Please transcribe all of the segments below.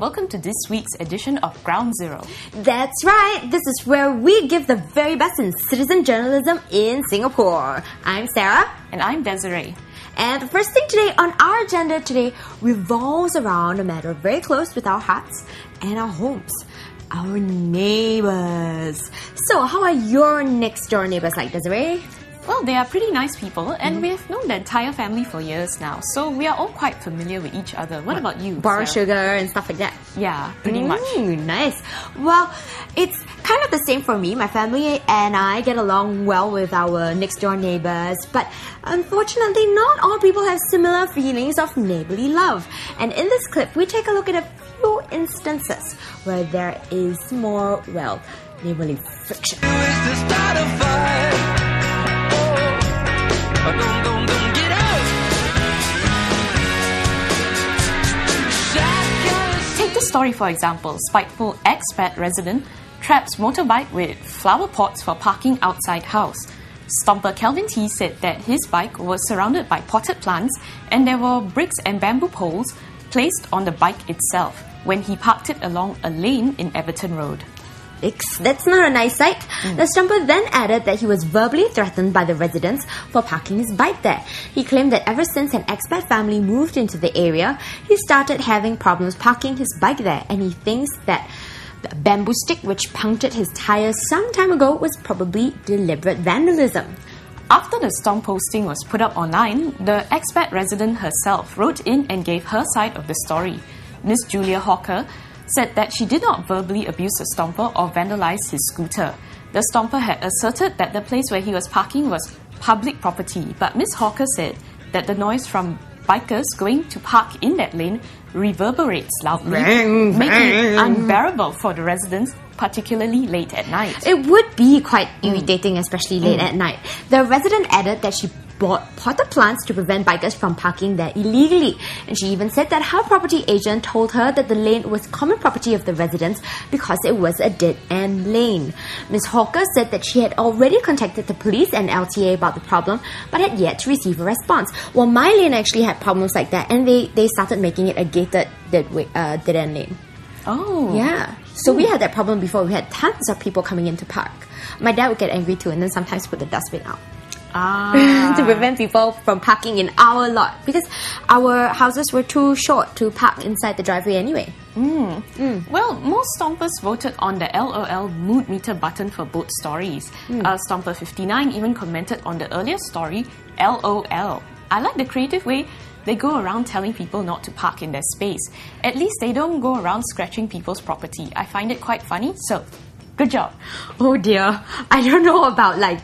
welcome to this week's edition of Ground Zero. That's right, this is where we give the very best in citizen journalism in Singapore. I'm Sarah. And I'm Desiree. And the first thing today on our agenda today revolves around a matter very close with our hearts and our homes. Our neighbours. So, how are your next door neighbours like, Desiree? Well, they are pretty nice people, and we have known the entire family for years now, so we are all quite familiar with each other. What about you? Bar sugar and stuff like that. Yeah, pretty much. Nice. Well, it's kind of the same for me. My family and I get along well with our next door neighbours, but unfortunately, not all people have similar feelings of neighbourly love. And in this clip, we take a look at a few instances where there is more, well, neighbourly friction. Take this story for example. Spiteful expat resident traps motorbike with flower pots for parking outside house. STOMPer Kelvin T said that his bike was surrounded by potted plants and there were bricks and bamboo poles placed on the bike itself when he parked it along a lane in Everton Road. That's not a nice sight. The STOMPer then added that he was verbally threatened by the residents for parking his bike there. He claimed that ever since an expat family moved into the area, he started having problems parking his bike there, and he thinks that the bamboo stick which punctured his tires some time ago was probably deliberate vandalism. After the STOMP posting was put up online, the expat resident herself wrote in and gave her side of the story. Miss Julia Hawker said that she did not verbally abuse the STOMPer or vandalize his scooter. The STOMPer had asserted that the place where he was parking was public property, but Miss Hawker said that the noise from bikers going to park in that lane reverberates loudly, making it unbearable for the residents, particularly late at night. It would be quite irritating, especially late at night. The resident added that she bought potted plants to prevent bikers from parking there illegally, and she even said that her property agent told her that the lane was common property of the residents because it was a dead-end lane. Ms. Hawker said that she had already contacted the police and LTA about the problem but had yet to receive a response. Well, my lane actually had problems like that, and they started making it a gated dead-end lane. Oh. Yeah. So we had that problem before. We had tons of people coming in to park. My dad would get angry too and then sometimes put the dustbin out. To prevent people from parking in our lot because our houses were too short to park inside the driveway anyway. Well, most STOMPers voted on the LOL mood meter button for both stories. STOMPer 59 even commented on the earlier story, LOL. I like the creative way they go around telling people not to park in their space. At least they don't go around scratching people's property. I find it quite funny, so good job. Oh dear, I don't know about like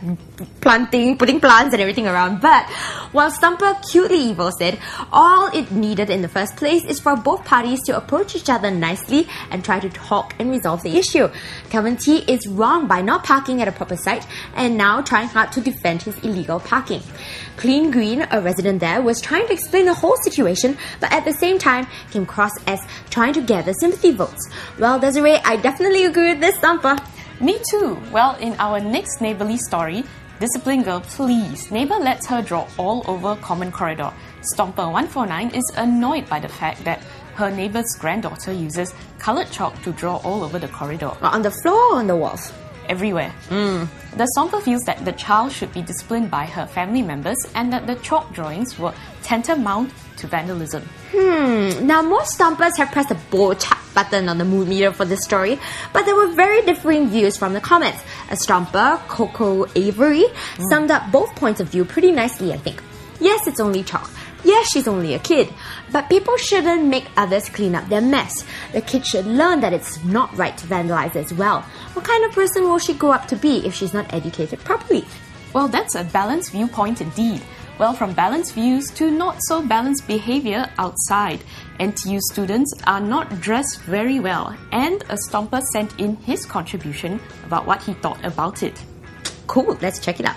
putting plants and everything around, but while STOMPer Cutely Evil said all it needed in the first place is for both parties to approach each other nicely and try to talk and resolve the issue. Kelvin T is wrong by not parking at a proper site and now trying hard to defend his illegal parking. Clean Green, a resident there, was trying to explain the whole situation but at the same time came across as trying to gather sympathy votes. Well, Desiree, I definitely agree with this STOMPer. Me too. Well, in our next neighbourly story, Discipline Girl Please, neighbour lets her draw all over common corridor. STOMPer 149 is annoyed by the fact that her neighbour's granddaughter uses coloured chalk to draw all over the corridor. On the floor or on the walls? Everywhere. The STOMPer feels that the child should be disciplined by her family members and that the chalk drawings were tantamount to vandalism. Now most STOMPers have pressed the bold chat button on the mood meter for this story, but there were very differing views from the comments. A STOMPer, Coco Avery, summed up both points of view pretty nicely, I think. Yes, it's only chalk. Yes, she's only a kid. But people shouldn't make others clean up their mess. The kid should learn that it's not right to vandalize as well. What kind of person will she grow up to be if she's not educated properly? Well, that's a balanced viewpoint indeed. Well, from balanced views to not so balanced behaviour outside. NTU students are not dressed very well, and a STOMPer sent in his contribution about what he thought about it. Cool, let's check it out.